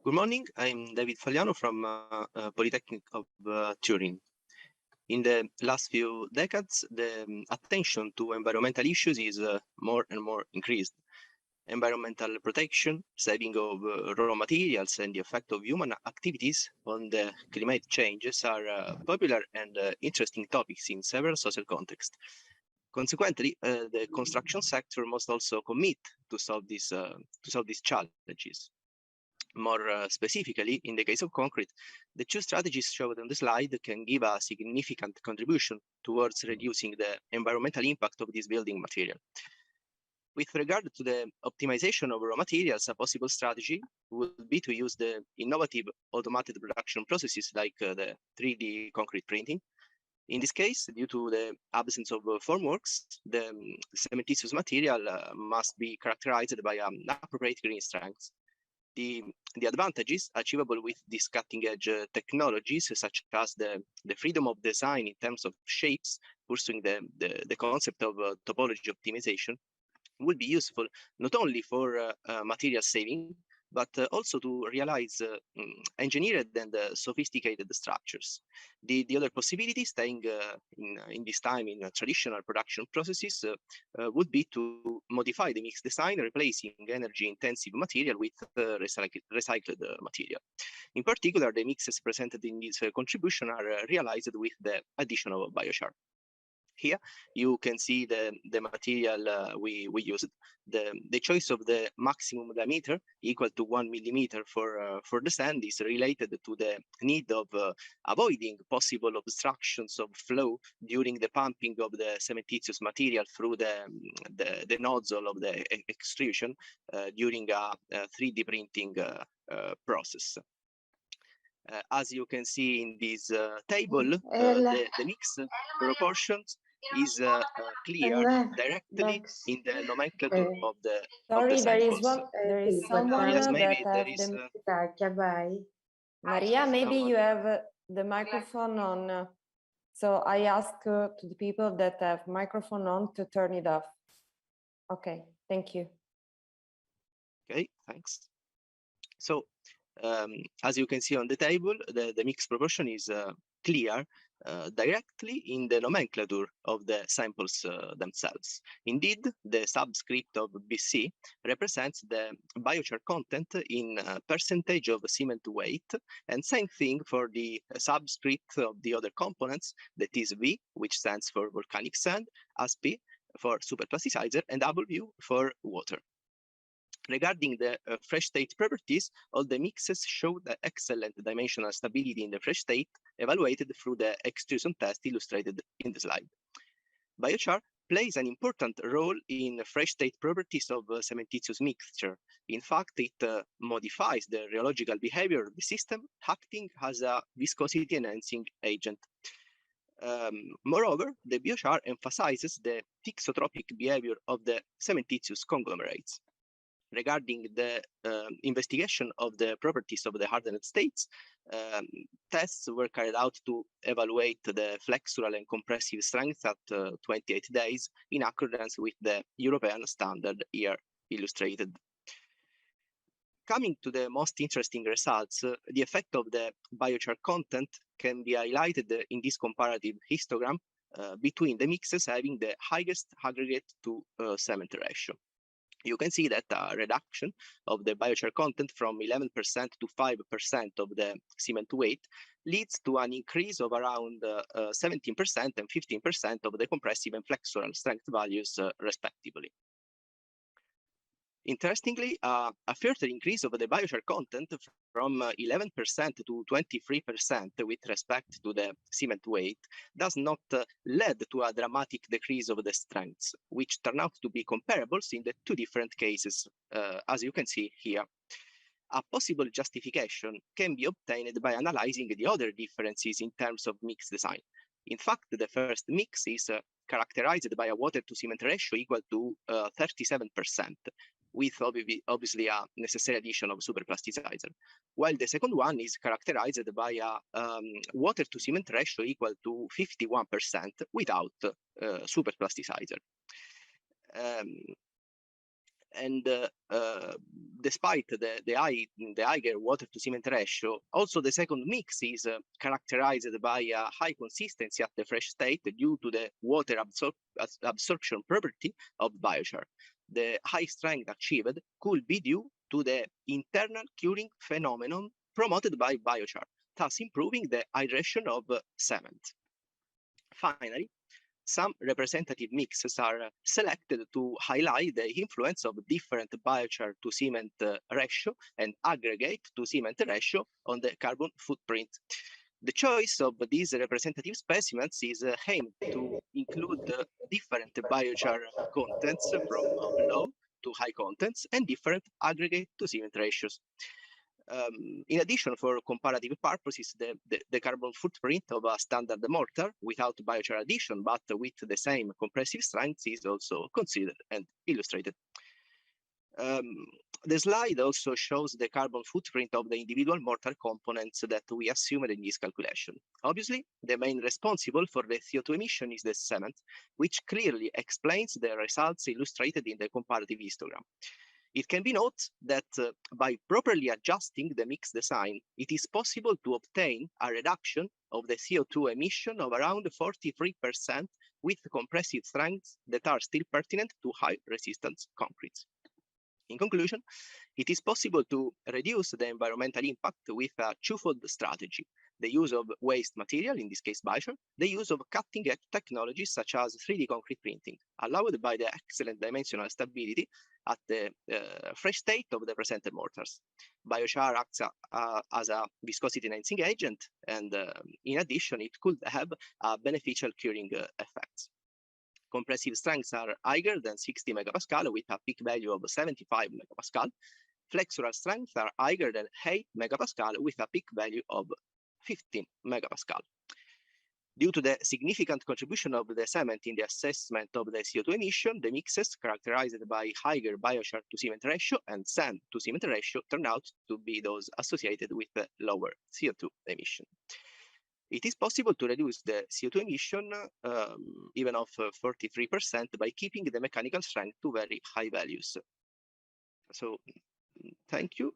Good morning, I'm David Falliano from Polytechnic of Turin. In the last few decades, the attention to environmental issues is more and more increased. Environmental protection, saving of raw materials, and the effect of human activities on the climate changes are popular and interesting topics in several social contexts. Consequently, the construction sector must also commit to solve these challenges. More specifically, in the case of concrete, the two strategies showed on the slide can give a significant contribution towards reducing the environmental impact of this building material. With regard to the optimization of raw materials, a possible strategy would be to use the innovative automated production processes like the 3D concrete printing. In this case, due to the absence of formworks, the cementitious material must be characterized by an appropriate green strength. The advantages achievable with these cutting-edge technologies, such as the freedom of design in terms of shapes, pursuing the concept of topology optimization, will be useful not only for material saving, but also to realize engineered and sophisticated structures. The other possibility, staying in this time in traditional production processes, would be to modify the mix design, replacing energy-intensive material with recycled material. In particular, the mixes presented in this contribution are realized with the addition of biochar. Here you can see the material we used. The choice of the maximum diameter equal to 1 millimeter for the sand is related to the need of avoiding possible obstructions of flow during the pumping of the cementitious material through the nozzle of the extrusion during a 3D printing process. As you can see in this table, the mix proportions is clear directly in the nomenclature of the Sorry, samples. there is someone Yes, maybe that there is. Maria, maybe you have the microphone on. So I ask to the people that have microphone on to turn it off. Okay, thank you. Okay, thanks. So as you can see on the table, the mix proportion is clear directly in the nomenclature of the samples themselves. Indeed, the subscript of BC represents the biochar content in percentage of cement weight, and same thing for the subscript of the other components, that is V, which stands for volcanic sand, as P for superplasticizer, and W for water. Regarding the fresh state properties, all the mixes show the excellent dimensional stability in the fresh state, evaluated through the extrusion test illustrated in the slide. Biochar plays an important role in fresh state properties of cementitious mixture. In fact, it modifies the rheological behavior of the system, acting as a viscosity enhancing agent. Moreover, the biochar emphasizes the thixotropic behavior of the cementitious conglomerates. Regarding the investigation of the properties of the hardened states, tests were carried out to evaluate the flexural and compressive strength at 28 days in accordance with the European standard here illustrated. Coming to the most interesting results, the effect of the biochar content can be highlighted in this comparative histogram between the mixes having the highest aggregate to cement ratio. You can see that a reduction of the biochar content from 11% to 5% of the cement weight leads to an increase of around 17% and 15% of the compressive and flexural strength values respectively. Interestingly, a further increase of the biochar content from 11% to 23% with respect to the cement weight does not lead to a dramatic decrease of the strengths, which turn out to be comparables in the two different cases, as you can see here. A possible justification can be obtained by analyzing the other differences in terms of mix design. In fact, the first mix is characterized by a water to cement ratio equal to 37%, with obviously a necessary addition of superplasticizer, while the second one is characterized by a water to cement ratio equal to 51% without superplasticizer. And despite the higher water to cement ratio, also the second mix is characterized by a high consistency at the fresh state due to the water absorption property of biochar. The high strength achieved could be due to the internal curing phenomenon promoted by biochar, thus improving the hydration of cement. Finally, some representative mixes are selected to highlight the influence of different biochar to cement ratio and aggregate to cement ratio on the carbon footprint. The choice of these representative specimens is aimed to include different biochar contents from low to high contents and different aggregate to cement ratios. In addition, for comparative purposes, the carbon footprint of a standard mortar without biochar addition, but with the same compressive strength, is also considered and illustrated. The slide also shows the carbon footprint of the individual mortar components that we assumed in this calculation. Obviously, the main responsible for the CO2 emission is the cement, which clearly explains the results illustrated in the comparative histogram. It can be noted that by properly adjusting the mix design, it is possible to obtain a reduction of the CO2 emission of around 43% with compressive strengths that are still pertinent to high resistance concretes. In conclusion, it is possible to reduce the environmental impact with a twofold strategy: the use of waste material, in this case biochar, the use of cutting-edge technologies such as 3D concrete printing, allowed by the excellent dimensional stability at the fresh state of the presented mortars. Biochar acts as a viscosity enhancing agent, and in addition, it could have a beneficial curing effects. Compressive strengths are higher than 60 megapascal with a peak value of 75 megapascal. Flexural strengths are higher than 8 megapascal with a peak value of 15 megapascal. Due to the significant contribution of the cement in the assessment of the CO2 emission, the mixes characterized by higher biochar to cement ratio and sand to cement ratio turn out to be those associated with the lower CO2 emission. It is possible to reduce the CO2 emission even of 43% by keeping the mechanical strength to very high values. So, thank you.